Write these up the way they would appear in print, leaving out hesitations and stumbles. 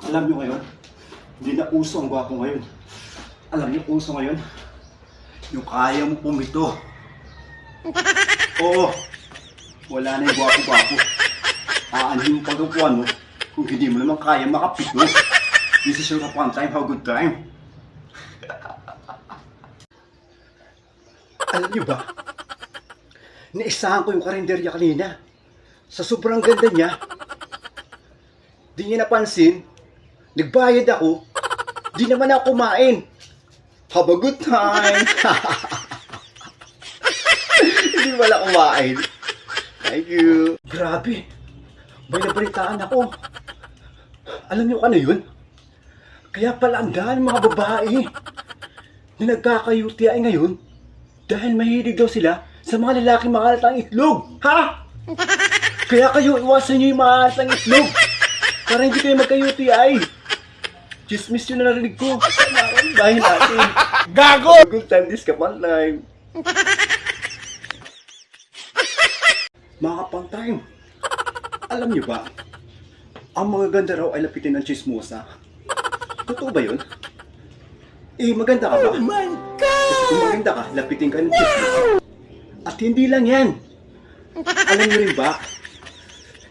Alam nyo ngayon, hindi na uso ang gwapo ngayon. Alam nyo uso ngayon, yung kaya mo pumito. Oo, wala na yung gwapo-gwapo. Aanhin mo pagkapuan mo kung hindi mo naman kaya makapito. This is your one time, how good time. Alam nyo ba, naisahan ko yung karinderya kanina. Sa sobrang ganda niya, di niya napansin, nagbayad ako, di naman ako kumain. Have a good time. Hindi wala kumain. Thank you. Grabe, may nabalitaan ako. Alam niyo ano yun? Kaya pala ang dahil mga babae na nagkaka-UTI ngayon dahil mahilig daw sila sa mga lalaking makalatang itlog. Ha? Kaya kayo iwasan niyo yung makalatang itlog para hindi kayo magka-UTI. Chismis yun na narinig ko. Bahin natin. Gago! Good time, this kapang time. Mga kapang time, alam niyo ba, ang mga ganda raw ay lapitin ng chismosa. Totoo ba yun? Eh, maganda ka ba? Oh my God! Kasi kung maganda ka, lapitin ka ng chismosa. At hindi lang yan. Alam niyo rin ba,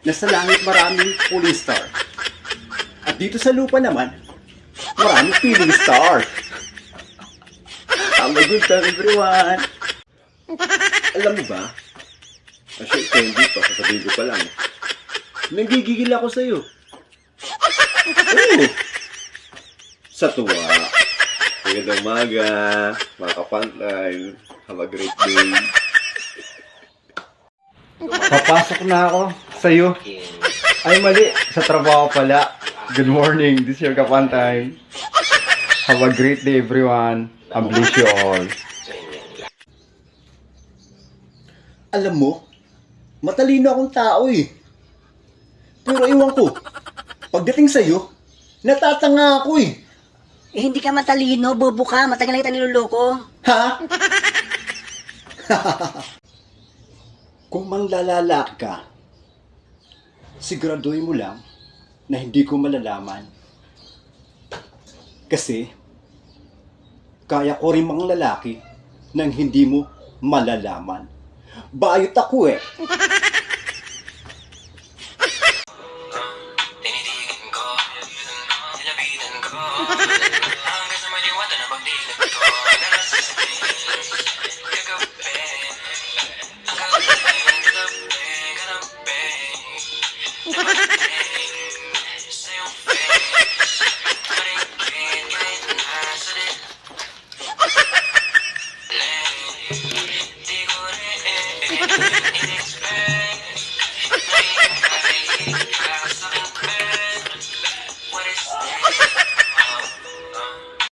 na sa langit maraming falling star. At dito sa lupa naman, maraming feeling star. Have a good time, everyone. Alam mo ba? Actually, ito hindi pa. Sasabihin ko pa lang. Nagigigil ako sa'yo. Oo. Sa tuwa. Magandang umaga. Mga kapantay. Have a great day. Papasok na ako sa'yo. Ay, mali. Sa trabaho pala. Good morning. This is your kapantay. Have a great day, everyone. I bless you all. Alam mo, matalino akong tao eh. Pero iwan ko, pagdating sa'yo, natatanga ako eh. Eh, hindi ka matalino, bobo ka. Matagal na kita niloloko. Ha? Kung manglalalaki ka, siguraduhin mo lang na hindi ko malalaman. Kasi, kaya ko rin mga lalaki nang hindi mo malalaman. Bayot ako eh.